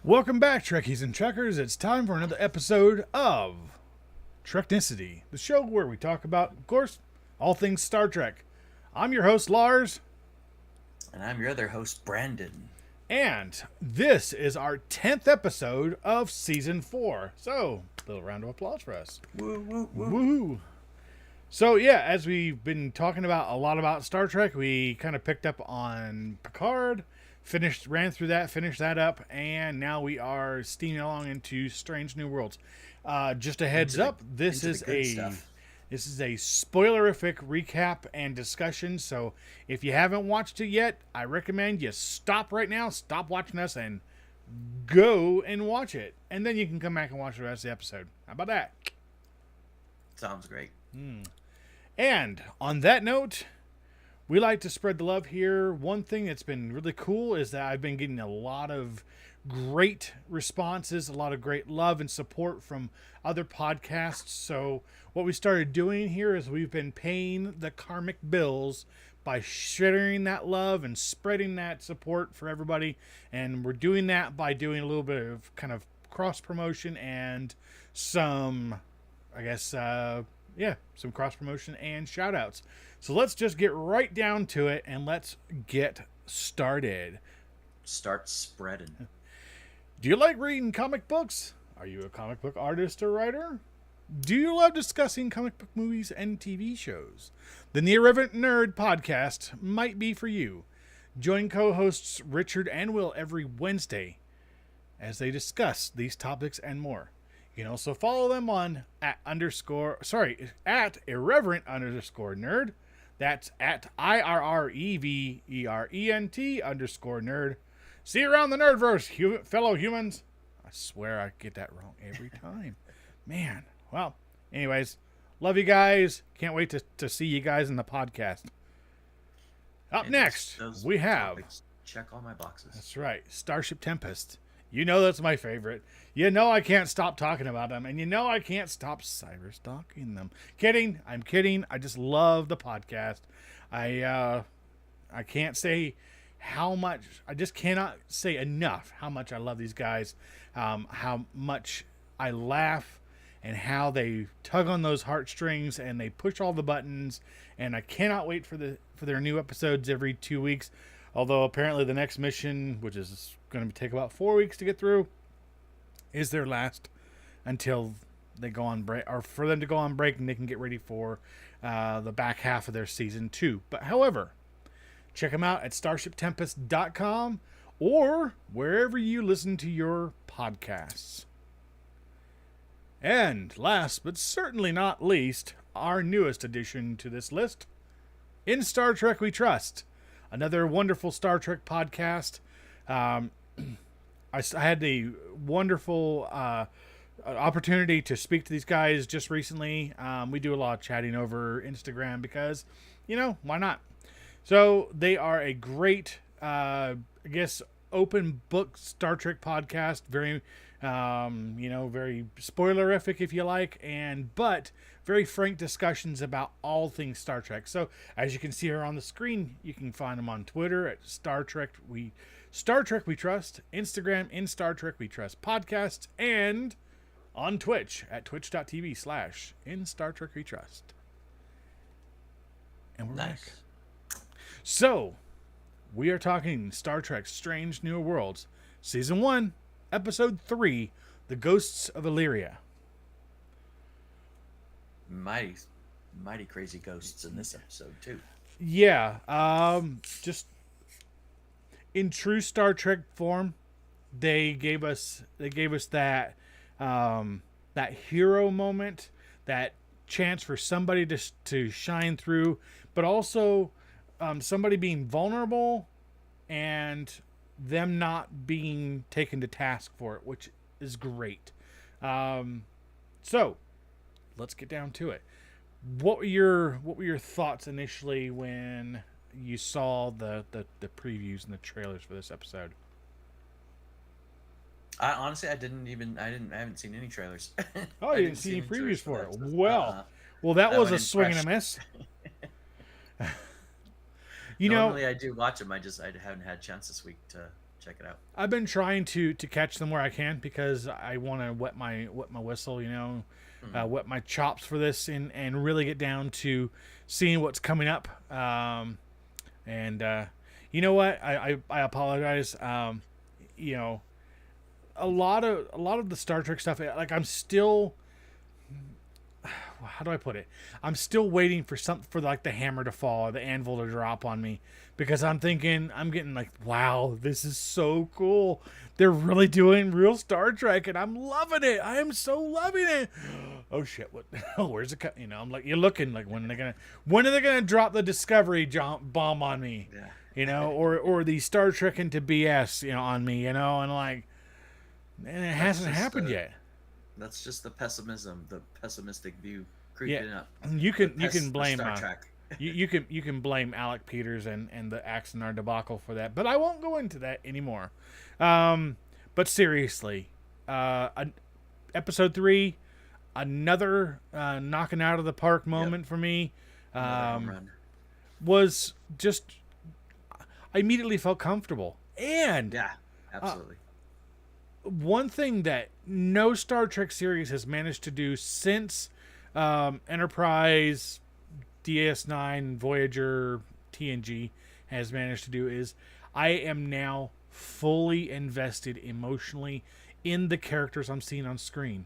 Welcome back, Trekkies and Trekkers. It's time for another episode of Treknicity, the show where we talk about, of course, all things Star Trek. I'm your host, Lars. And I'm your other host, Brandon. And this is our 10th episode of Season 4. So, a little round of applause for us. Woo, woo, woo. Woohoo! So, yeah, as we've been talking about a lot about Star Trek, we kind of picked up on Picard, ran through that, finished that up, and now we are steaming along into Strange New Worlds. Just a heads up, this is a spoilerific recap and discussion. So if you haven't watched it yet, I recommend you stop right now, stop watching us, and go and watch it, and then you can come back and watch the rest of the episode. How about that? Sounds great. And on that note, we like to spread the love here. One thing that's been really cool is that I've been getting a lot of great responses, a lot of great love and support from other podcasts. So what we started doing here is we've been paying the karmic bills by sharing that love and spreading that support for everybody. And we're doing that by doing a little bit of kind of cross promotion and some, some cross promotion and shout outs. So let's just get right down to it and let's get started. Start spreading. Do you like reading comic books? Are you a comic book artist or writer? Do you love discussing comic book movies and TV shows? Then the Irreverent Nerd podcast might be for you. Join co-hosts Richard and Will every Wednesday as they discuss these topics and more. You can also follow them on at irreverent_nerd. That's at IRREVERENT_nerd. See you around the Nerdverse, fellow humans. I swear I get that wrong every time. Man. Well, anyways, love you guys. Can't wait to see you guys in the podcast. Up and next, we have... Check all my boxes. That's right. Starship Tempest. You know that's my favorite. You know I can't stop talking about them. And you know I can't stop cyber-stalking them. Kidding. I'm kidding. I just love the podcast. I can't say how much. I just cannot say enough how much I love these guys. How much I laugh. And how they tug on those heartstrings. And they push all the buttons. And I cannot wait for their new episodes every 2 weeks. Although apparently the next mission, which is going to take about 4 weeks to get through, is their last until they go on break, or for them to go on break and they can get ready for the back half of their season 2. But however, check them out at starshiptempest.com or wherever you listen to your podcasts. And last but certainly not least, our newest addition to this list, In Star Trek We Trust. Another wonderful Star Trek podcast. I had the wonderful opportunity to speak to these guys just recently. We do a lot of chatting over Instagram because, why not? So they are a great, open book Star Trek podcast. Very, very spoilerific if you like, but very frank discussions about all things Star Trek. So as you can see here on the screen, you can find them on Twitter at Star Trek We Trust, Instagram in Star Trek We Trust Podcasts, and on Twitch at twitch.tv/in Star Trek We Trust. And we're back. So we are talking Star Trek Strange New Worlds, Season 1, Episode 3, The Ghosts of Illyria. Mighty crazy ghosts in this episode too. Yeah, just in true Star Trek form, they gave us that that hero moment, that chance for somebody to shine through, but also somebody being vulnerable and them not being taken to task for it, which is great. So let's get down to it. What were your thoughts initially when you saw the previews and the trailers for this episode? I honestly haven't seen any trailers. Oh, you didn't see any previews for it. Well, that was a swing and a miss. Normally I do watch them. I haven't had a chance this week to check it out. I've been trying to catch them where I can because I want to wet my whistle, you know, wet my chops for this and really get down to seeing what's coming up. And you know what? I apologize. You know, a lot of the Star Trek stuff, like I'm still, how do I put it? I'm still waiting for like the hammer to fall or the anvil to drop on me, because I'm getting like, wow, this is so cool. They're really doing real Star Trek, and I'm loving it. I am so loving it. Oh shit! What? Where's it? You know, I'm like, you're looking like, when are they gonna drop the Discovery bomb on me? Yeah. You know, or the Star Trek into BS, you know, on me, you know, and like, and it hasn't happened yet. That's just the pessimistic view creeping up. You can blame Star Trek. you can blame Alec Peters and the Axonar debacle for that, but I won't go into that anymore. But seriously, episode 3, another knocking out of the park moment for me. Was just, I immediately felt comfortable. And yeah, absolutely. One thing that no Star Trek series has managed to do since Enterprise, DS9, Voyager, TNG has managed to do is, I am now fully invested emotionally in the characters I'm seeing on screen.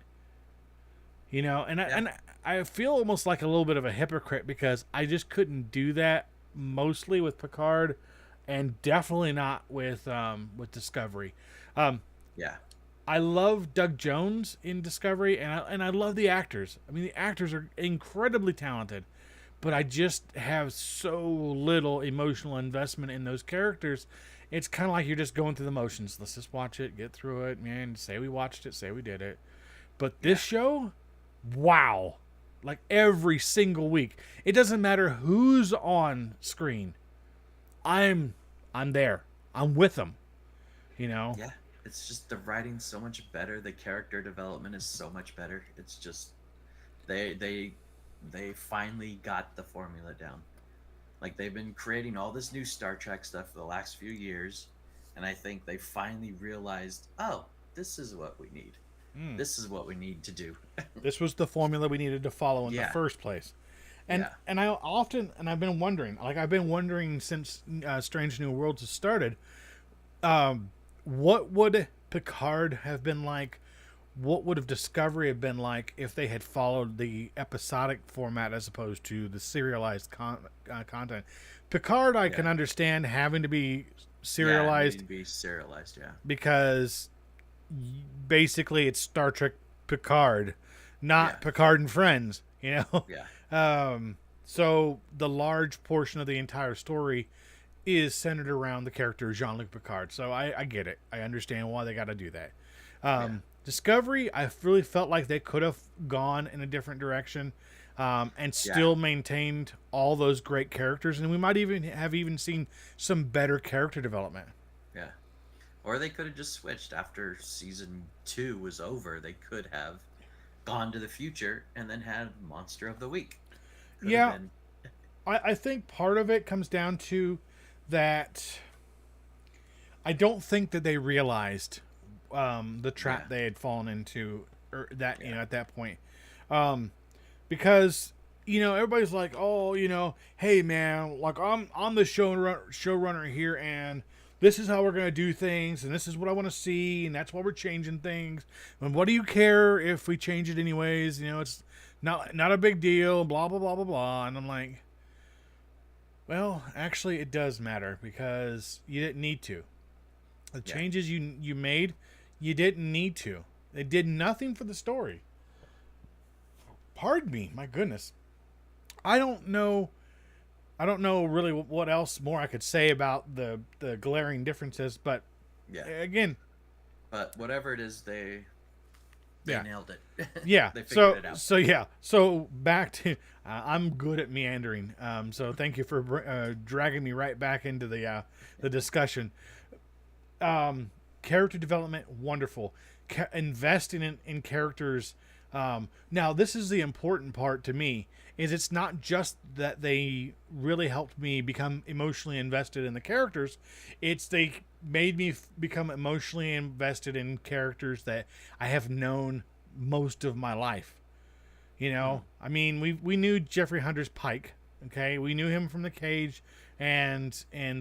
You know, and I feel almost like a little bit of a hypocrite because I just couldn't do that mostly with Picard, and definitely not with Discovery. Yeah. I love Doug Jones in Discovery, and I love the actors. I mean, the actors are incredibly talented, but I just have so little emotional investment in those characters. It's kind of like you're just going through the motions. Let's just watch it, get through it, man. Say we watched it, say we did it. But this show, wow. Like every single week. It doesn't matter who's on screen. I'm there. I'm with them. You know? Yeah. It's just the writing's so much better. The character development is so much better. It's just they finally got the formula down. Like, they've been creating all this new Star Trek stuff for the last few years, and I think they finally realized, oh, this is what we need. This is what we need to do. This was the formula we needed to follow in the first place. And I've been wondering since Strange New Worlds has started, what would Picard have been like? What would have Discovery have been like if they had followed the episodic format as opposed to the serialized content? Picard, I can understand having to be serialized. Because basically it's Star Trek Picard, not Picard and Friends, you know? Yeah. So the large portion of the entire story is centered around the character Jean-Luc Picard. So I get it. I understand why they got to do that. Discovery, I really felt like they could have gone in a different direction and still maintained all those great characters. And we might even have seen some better character development. Yeah. Or they could have just switched after season 2 was over. They could have gone to the future and then had Monster of the Week. I think part of it comes down to that I don't think that they realized the trap they had fallen into, or that you know, at that point, because you know, everybody's like, oh, you know, hey man, like I'm the showrunner here, and this is how we're gonna do things, and this is what I want to see, and that's why we're changing things. And what do you care if we change it anyways? You know, it's not a big deal. Blah blah blah blah blah. And I'm like, well, actually, it does matter because you didn't need to. The changes you made, you didn't need to. It did nothing for the story. Pardon me, my goodness. I don't know really what else more I could say about the glaring differences, but again. But whatever it is, they nailed it. Yeah. They figured it out. So back to I'm good at meandering. So thank you for dragging me right back into the discussion. Character development, wonderful. Investing in characters Now, this is the important part to me. Is it's not just that they really helped me become emotionally invested in the characters, it's they made me become emotionally invested in characters that I have known most of my life. You know, Mhm. I mean, we knew Jeffrey Hunter's Pike. Okay, we knew him from the Cage, and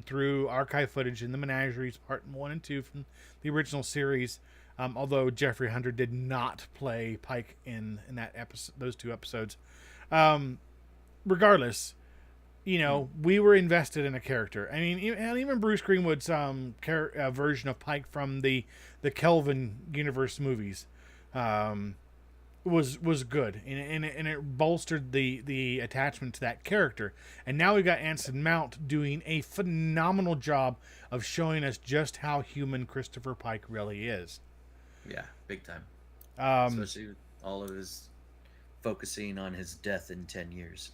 through archive footage in the Menageries Part 1 and 2 from the original series. Although Jeffrey Hunter did not play Pike in that episode, those two episodes. Um, Regardless, Mhm. we were invested in a character. I mean, and even Bruce Greenwood's version of Pike from the Kelvin universe movies. Um, was good, and it bolstered the attachment to that character. And now we've got Anson Mount doing a phenomenal job of showing us just how human Christopher Pike really is. Yeah, big time. Um, Especially with all of his focusing on his death in 10 years.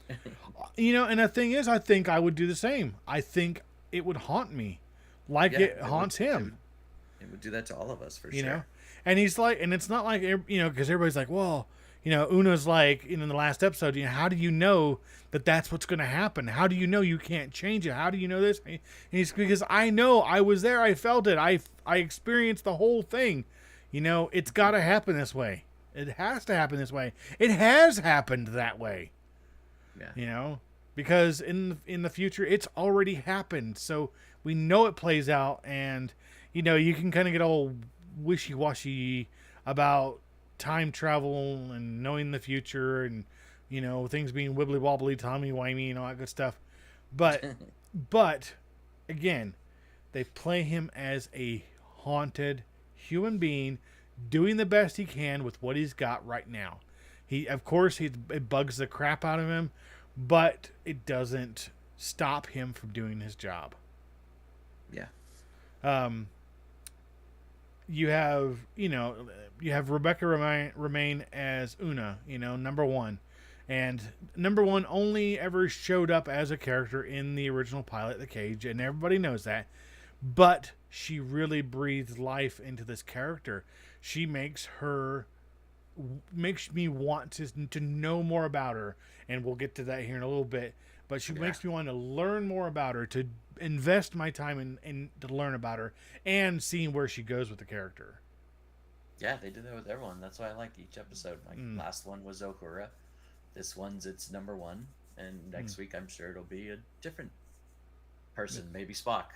and the thing is, I think I would do the same. I think it would haunt me, like Yeah, it haunts it him. would it would do that to all of us for you know sure. and he's like, and it's not like, because everybody's like, well, Una's like, in the last episode, how do you know that that's what's going to happen? How do you know you can't change it? How do you know this? And he's, because I know, I was there, I felt it, I experienced the whole thing. It's got to happen this way. It has to happen this way. It has happened that way. Yeah. you know because in the future it's already happened, so we know it plays out. And you can kind of get all wishy-washy about time travel and knowing the future, and things being wibbly wobbly, timey wimey, and all that good stuff. But again, they play him as a haunted human being doing the best he can with what he's got right now. Of course, it bugs the crap out of him, but it doesn't stop him from doing his job. Yeah. Um, you have Rebecca remain as Una, number one, and number one only ever showed up as a character in the original pilot, The Cage, and everybody knows that. But she really breathed life into this character. She makes me want to know more about her, and we'll get to that here in a little bit. But she Yeah. makes me want to learn more about her, to invest my time in to learn about her and seeing where she goes with the character. Yeah, they do that with everyone. That's why I like each episode. Like Mm, last one was Okura. This one's its number one. And mm. next week I'm sure it'll be a different person, maybe Spock.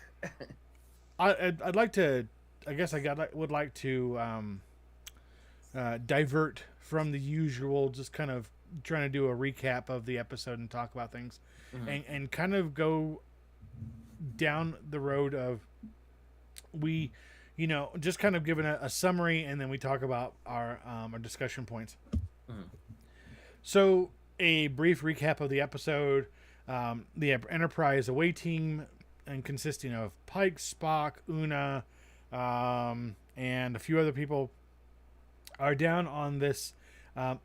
I'd like to. I guess would like to divert from the usual, just kind of trying to do a recap of the episode and talk about things, Mhm. and kind of go down the road of, we, just kind of giving a summary, and then we talk about our discussion points. Mhm. So, a brief recap of the episode. The Enterprise away team, and consisting of Pike, Spock, Una, and a few other people, are down on this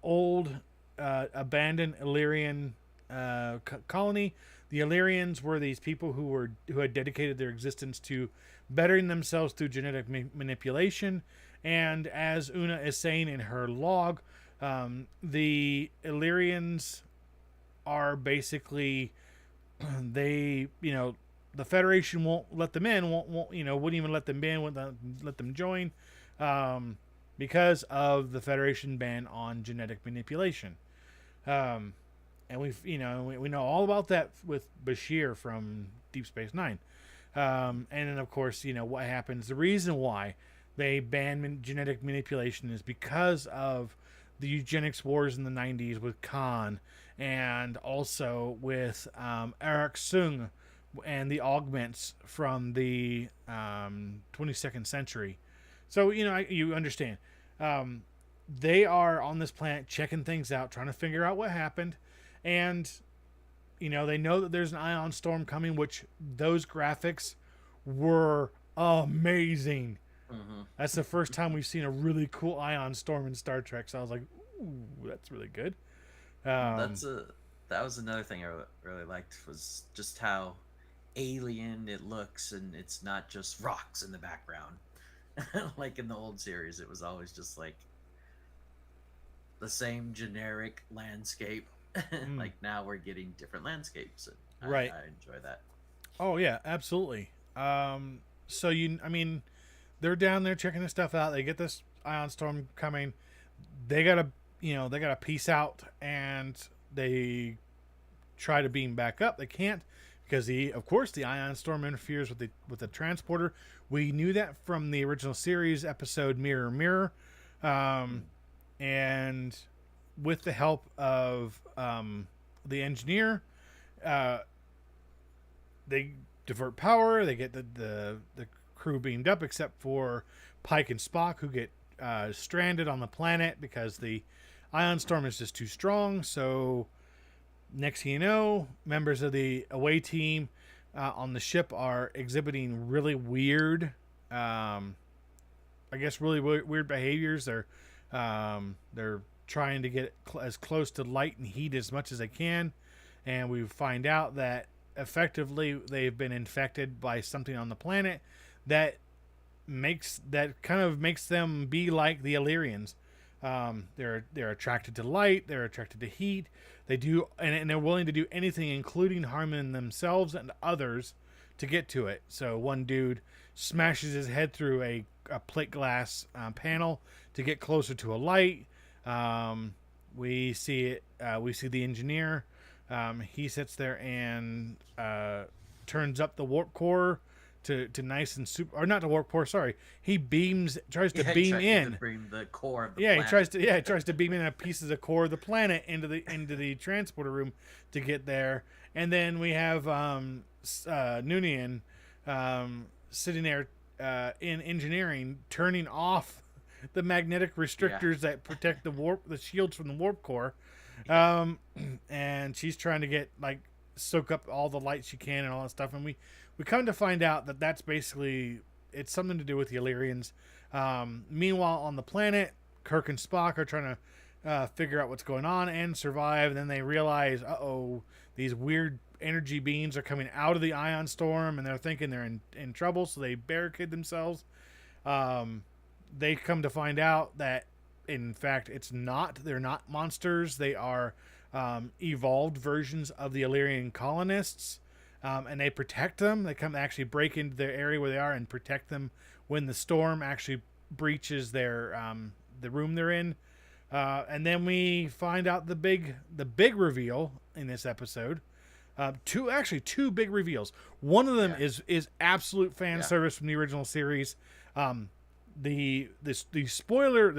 old abandoned Illyrian colony. The Illyrians were these people who had dedicated their existence to bettering themselves through genetic manipulation. And as Una is saying in her log, the Illyrians are basically, they, the Federation won't let them in, wouldn't even let them in, wouldn't let them join, um, because of the Federation ban on genetic manipulation. Um, and we know all about that with Bashir from Deep Space Nine. And then, of course, what happens. The reason why they ban genetic manipulation is because of the eugenics wars in the 90s with Khan, and also with Eric Sung and the augments from the 22nd century. So, you understand. Um, they are on this planet checking things out, trying to figure out what happened. And they know that there's an ion storm coming, which those graphics were amazing. Mhm. That's the first time we've seen a really cool ion storm in Star Trek. So I was like, ooh, that's really good. Um, That's a that was another thing I really liked, was just how alien it looks, and it's not just rocks in the background. Like in the old series, it was always just like the same generic landscape. Mm, Like now we're getting different landscapes, and right. I enjoy that. Oh yeah, absolutely. So I mean, they're down there checking this stuff out. They get this ion storm coming. They gotta, they gotta peace out, and they try to beam back up. They can't because of course, the ion storm interferes with the transporter. We knew that from the original series episode Mirror Mirror, um, Mm. and with the help of the engineer, uh, they divert power. They get the crew beamed up, except for Pike and Spock, who get stranded on the planet because the ion storm is just too strong. So next thing you know, members of the away team on the ship are exhibiting really weird, I guess, really weird behaviors. They're trying to get as close to light and heat as much as they can, and we find out that effectively they've been infected by something on the planet that kind of makes them be like the Illyrians. They're attracted to light. They're attracted to heat. They do, and they're willing to do anything, including harming themselves and others, to get to it. So one dude smashes his head through a plate glass panel to get closer to a light. We see it. We see the engineer. He sits there and turns up the warp core to nice and super, or not the warp core. Sorry, he tries to beam in. To bring the core of the Yeah, planet. he tries to beam in a pieces of core of the planet into the transporter room to get there. And then we have Noonian sitting there in engineering, turning off the magnetic restrictors that protect the shields from the warp core. And she's trying to get soak up all the light she can and all that stuff. And we come to find out that that's basically, it's something to do with the Illyrians. Meanwhile, on the planet, Kirk and Spock are trying to figure out what's going on and survive. And then they realize, these weird energy beams are coming out of the ion storm, and they're thinking they're in trouble, so they barricade themselves. They come to find out that, in fact, they're not monsters. They are evolved versions of the Illyrian colonists, and they protect them. They actually break into their area where they are and protect them when the storm actually breaches the room they're in. And then we find out the big reveal in this episode. Two big reveals. One of them is absolute fan service from the original series. The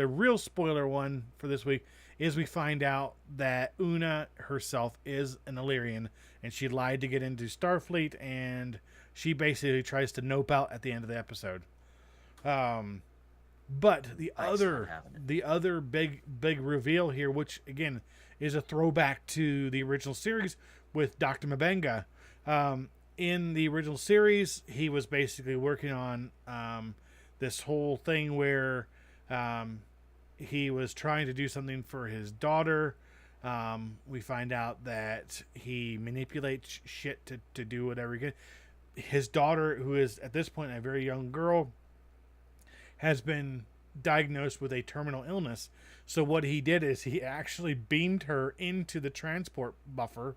real spoiler one for this week is we find out that Una herself is an Illyrian, and she lied to get into Starfleet, and she basically tries to nope out at the end of the episode. But the other big reveal here, which again is a throwback to the original series with Dr. Mabenga. In the original series, he was basically working on this whole thing where he was trying to do something for his daughter. We find out that he manipulates shit to do whatever he can. His daughter, who is at this point a very young girl, has been diagnosed with a terminal illness. So what he did is he actually beamed her into the transport buffer,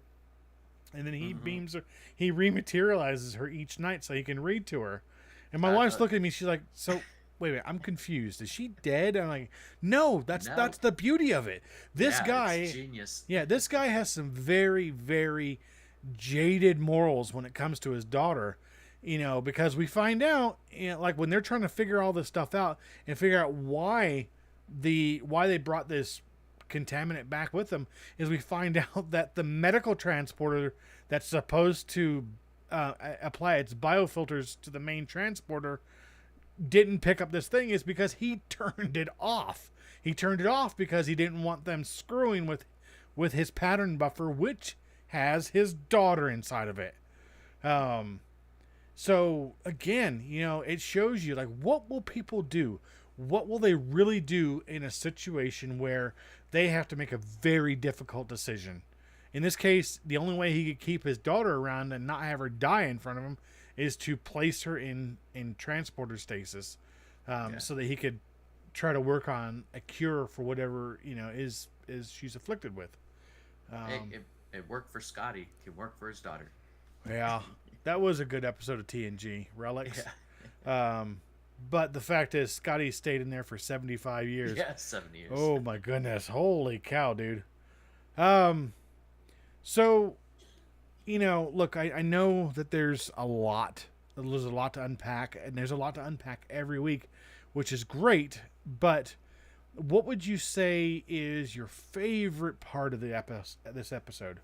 and then he beams her. He rematerializes her each night so he can read to her. And my wife's looking at me. She's like, "So, wait a minute. I'm confused. Is she dead?" I'm like, "No. That's the beauty of it. This guy, it's genius. Yeah, this guy has some very, very jaded morals when it comes to his daughter. Because we find out, when they're trying to figure all this stuff out and figure out why they brought this contaminant back with them, is we find out that the medical transporter that's supposed to apply its biofilters to the main transporter didn't pick up this thing, is because he turned it off. He turned it off because he didn't want them screwing with his pattern buffer, which has his daughter inside of it. So again, it shows you what will people do? What will they really do in a situation where they have to make a very difficult decision? In this case, the only way he could keep his daughter around and not have her die in front of him is to place her in transporter stasis, so that he could try to work on a cure for whatever is she's afflicted with. It worked for Scotty. It can work for his daughter. Yeah, that was a good episode of TNG Relics. Yeah. But the fact is, Scotty stayed in there for 75 years. Yeah, 7 years. Oh my goodness! Holy cow, dude. So, look, I know that there's a lot. There's a lot to unpack, and there's a lot to unpack every week, which is great. But what would you say is your favorite part of this episode?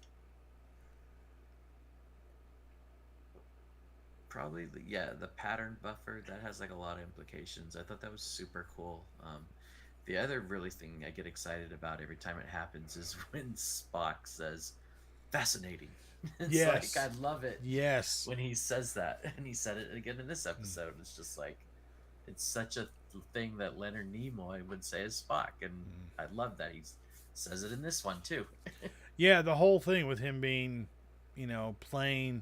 Probably, the pattern buffer. That has like a lot of implications. I thought that was super cool. The other really thing I get excited about every time it happens is when Spock says, "Fascinating." It's Yes. like, I love it. Yes. When he says that, and he said it again in this episode. It's just like, it's such a thing that Leonard Nimoy would say as Spock, and I love that he says it in this one too. Yeah, the whole thing with him being, playing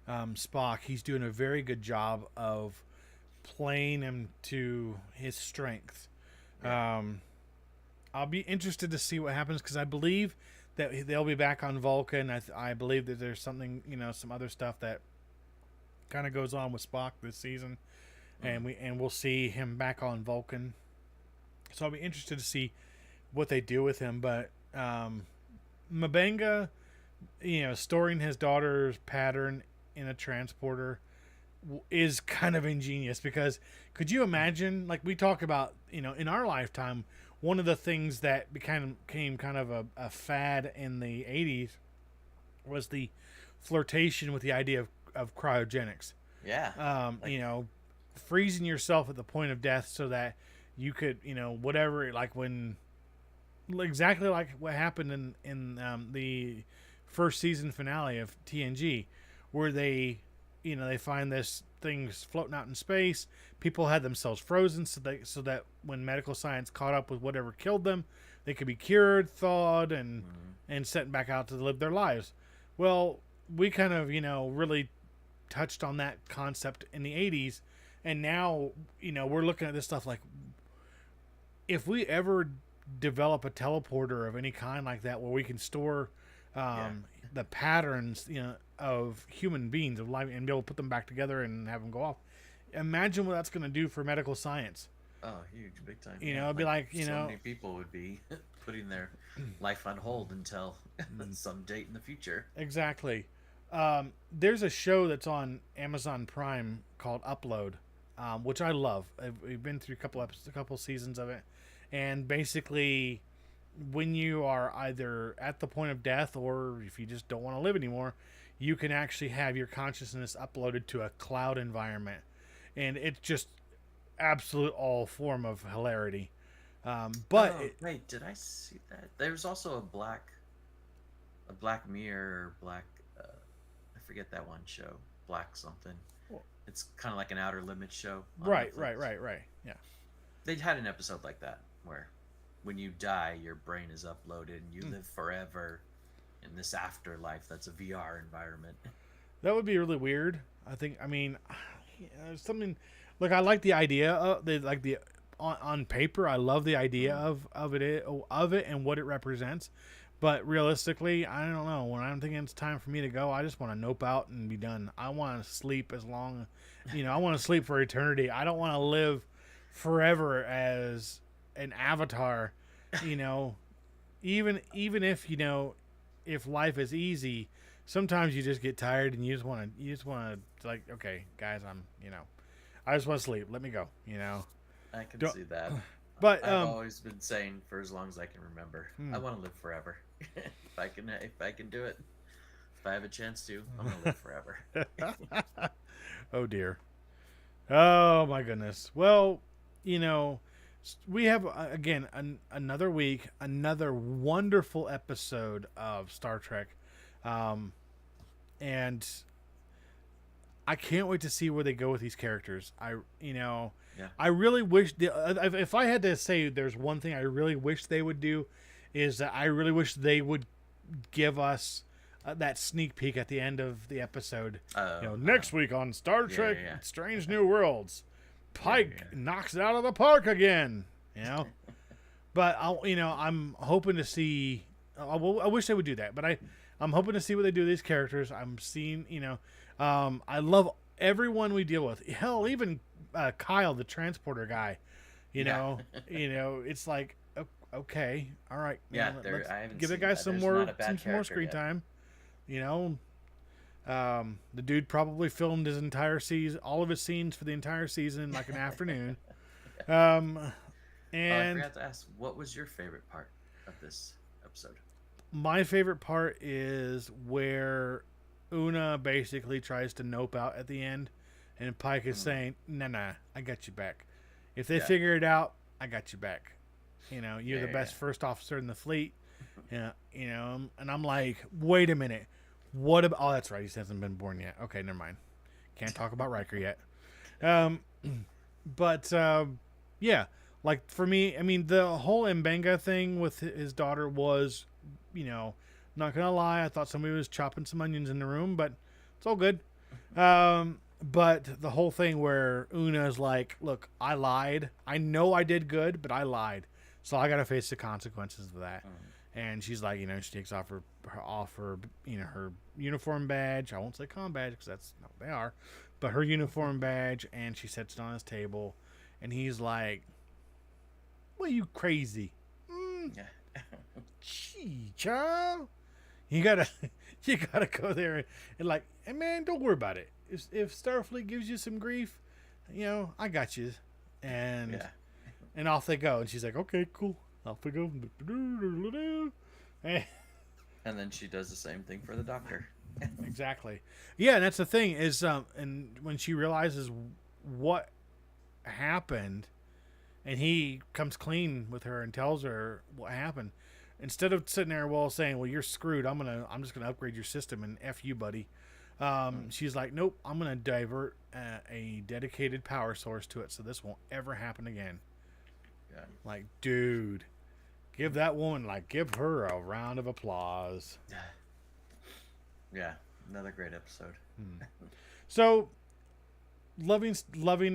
Spock, he's doing a very good job of playing him to his strength. Yeah. I'll be interested to see what happens because I believe that they'll be back on Vulcan. I believe that there's something, some other stuff that kind of goes on with Spock this season, and we'll see him back on Vulcan. So I'll be interested to see what they do with him. But M'Benga, storing his daughter's pattern in a transporter is kind of ingenious because could you imagine, like we talk about, in our lifetime, one of the things that became kind of a fad in the 80s was the flirtation with the idea of cryogenics. Yeah. Freezing yourself at the point of death so that you could, whatever, like when, exactly like what happened in the first season finale of TNG, where they find this things floating out in space. People had themselves frozen so that when medical science caught up with whatever killed them, they could be cured, thawed, and sent back out to live their lives. Well, we kind of really touched on that concept in the 80s, and now we're looking at this stuff like, if we ever develop a teleporter of any kind like that where we can store the patterns of human beings of life and be able to put them back together and have them go off, imagine what that's going to do for medical science. Oh, huge, big time. It'd be like so many people would be putting their life on hold until some date in the future. Exactly. There's a show that's on Amazon Prime called Upload, which I love. We've been through a couple seasons of it, and basically, when you are either at the point of death or if you just don't want to live anymore, you can actually have your consciousness uploaded to a cloud environment, and it's just absolute all form of hilarity. Wait, did I see that? There's also a Black Mirror, I forget that one show, Black something. It's kind of like an Outer Limits show. Right. Yeah. They had an episode like that where when you die, your brain is uploaded and you live forever in this afterlife that's a VR environment. That would be really weird. Something. Look, I like the idea of on paper. I love the idea of it and what it represents. But realistically, I don't know. When I'm thinking it's time for me to go, I just want to nope out and be done. I want to sleep as long, I want to sleep for eternity. I don't want to live forever as an avatar. Even if if life is easy, sometimes you just get tired and you just want to like, okay, guys, I just want to sleep. Let me go. I can see that. But I've always been saying for as long as I can remember, I want to live forever. if I can do it, if I have a chance to, I'm gonna live forever. Oh dear. Oh my goodness. Well, we have again another week, another wonderful episode of Star Trek, and I can't wait to see where they go with these characters. I really wish if I had to say there's one thing I really wish they would do, is that I really wish they would give us that sneak peek at the end of the episode. Next week on Star Trek: Strange New Worlds, Pike knocks it out of the park again. you know. But I'm hoping to see. I wish they would do that, but I'm hoping to see what they do with these characters. I'm seeing, I love everyone we deal with. Hell, even Kyle, the transporter guy. You know, it's like okay, all right. Yeah, let's I haven't give the seen guy that. some There's more not a bad some more character screen yet. time. You know, the dude probably filmed his entire season, all of his scenes for the entire season in like an afternoon. I And forgot to ask, what was your favorite part of this episode? my favorite part is where Una basically tries to nope out at the end, and Pike is saying, "Nah, I got you back. If they Yeah. figure it out, I got you back. You're Yeah, the best yeah. first officer in the fleet." Yeah, and I'm like, wait a minute, what about? Oh, that's right, he hasn't been born yet. Okay, never mind. Can't talk about Riker yet. Um, but yeah, like for me, I mean, the whole Mbenga thing with his daughter was, not gonna lie, I thought somebody was chopping some onions in the room, but it's all good. But the whole thing where Una's like, "Look, I lied. I know I did good, but I lied, so I gotta face the consequences of that." And she's like, she takes off her her uniform badge. I won't say comm badge because that's not what they are, but her uniform badge, and she sets it on his table, and he's like, "Well, you crazy? Yeah. Gee, child, you gotta you gotta go there and like, hey man, don't worry about it. If Starfleet gives you some grief, I got you." And Yeah. and off they go. And she's like, "Okay, cool. Off we go." And then she does the same thing for the doctor. Exactly. Yeah, and that's the thing is, and when she realizes what happened, and he comes clean with her and tells her what happened, instead of sitting there saying, "Well, you're screwed. I'm just gonna upgrade your system and f you, buddy." She's like, "Nope. I'm gonna divert a dedicated power source to it, so this won't ever happen again." Yeah. Like, dude, give that woman, give her a round of applause. Yeah. Another great episode. So, loving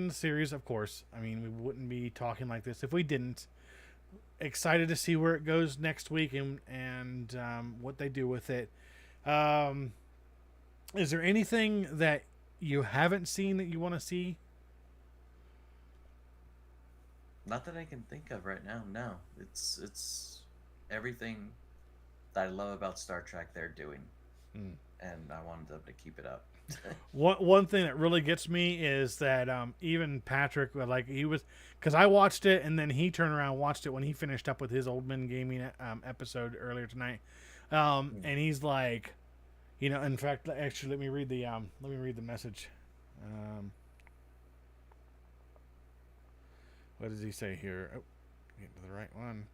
the series, of course. I mean, we wouldn't be talking like this if we didn't. Excited to see where it goes next week and what they do with it. Is there anything that you haven't seen that you want to see? Not that I can think of right now. No, it's everything that I love about Star Trek they're doing, and I wanted them to keep it up. One thing that really gets me is that even Patrick, he was, because I watched it and then he turned around and watched it when he finished up with his Old Men Gaming episode earlier tonight, and he's like, in fact, actually, let me read the message. What does he say here? Oh, get to the right one.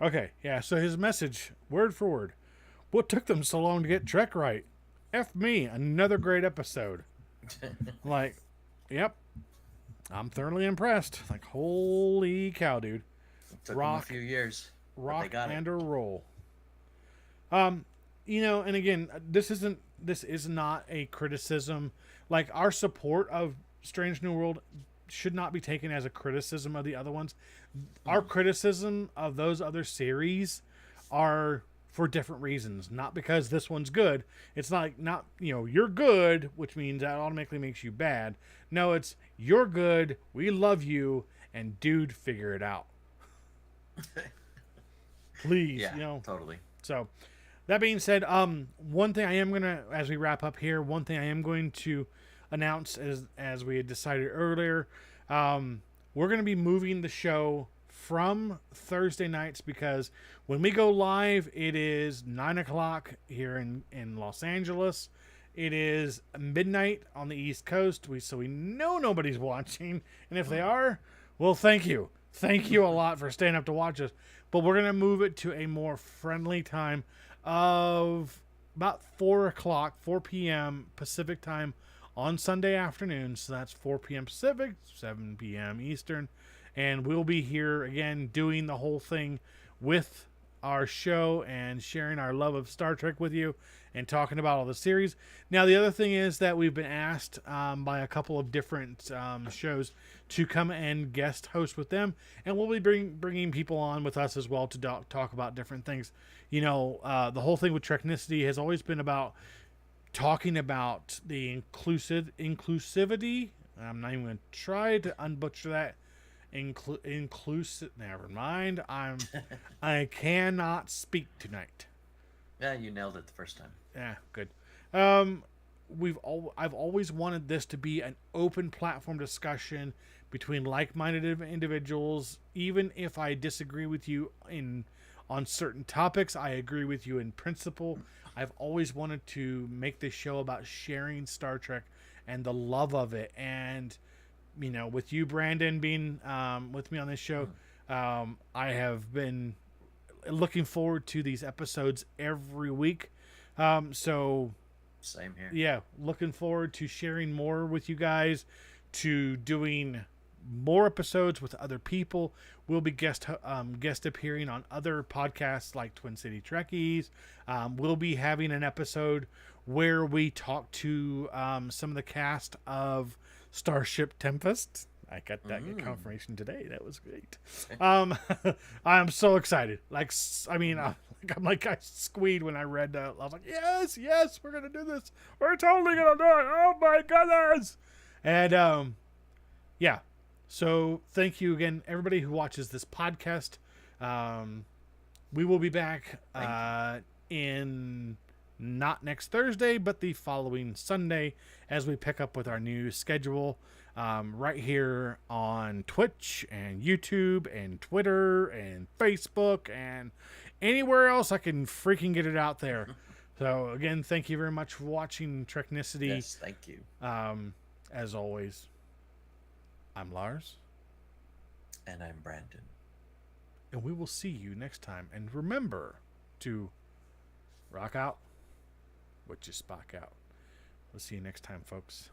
Okay, yeah, so his message, word for word. What took them so long to get Trek right? F me, another great episode. Like, yep. I'm thoroughly impressed. Like, holy cow, dude. Took them a few years. But they Rock got and it. a roll. And again, this is not a criticism. Like, our support of Strange New World should not be taken as a criticism of the other ones. Our criticism of those other series are for different reasons, not because this one's good. It's not you're good, which means that automatically makes you bad. No, it's you're good, we love you, and dude, figure it out. Please, Yeah, totally. So, that being said, one thing I am gonna, as we wrap up here, one thing I am going to announce as we had decided earlier, we're gonna be moving the show from Thursday nights because when we go live, it is 9:00 here in Los Angeles. It is midnight on the East Coast. So we know nobody's watching, and if they are, well, thank you a lot for staying up to watch us. But we're gonna move it to a more friendly time of about 4 p.m. Pacific time on Sunday afternoon. So that's 4 p.m. Pacific, 7 p.m. Eastern. And we'll be here again doing the whole thing with our show and sharing our love of Star Trek with you. and talking about all the series. Now, the other thing is that we've been asked by a couple of different shows to come and guest host with them, and we'll be bringing people on with us as well to talk about different things. You know, the whole thing with Treknicity has always been about talking about the inclusivity. I'm not even going to try to unbutcher that. Inclusive. Never mind. I cannot speak tonight. Yeah, you nailed it the first time. Yeah, good. I've always wanted this to be an open platform discussion between like-minded individuals. Even if I disagree with you on certain topics, I agree with you in principle. I've always wanted to make this show about sharing Star Trek and the love of it. And, you know, with you, Brandon, being with me on this show, I have been looking forward to these episodes every week. So same here. Yeah, looking forward to sharing more with you guys, to doing more episodes with other people. We'll be guest appearing on other podcasts like Twin City Trekkies. We'll be having an episode where we talk to some of the cast of Starship Tempest. I got that confirmation today. That was great. I'm so excited. I'm like I squealed when I read that. I was like, yes, we're gonna do this. We're totally gonna do it. Oh my goodness! And yeah. So thank you again, everybody who watches this podcast. We will be back in not next Thursday, but the following Sunday as we pick up with our new schedule right here on Twitch and YouTube and Twitter and Facebook and anywhere else I can freaking get it out there. So again, thank you very much for watching Treknicity. Yes, thank you. As always, I'm Lars. And I'm Brandon. And we will see you next time. And remember to rock out what you spock out. We'll see you next time, folks.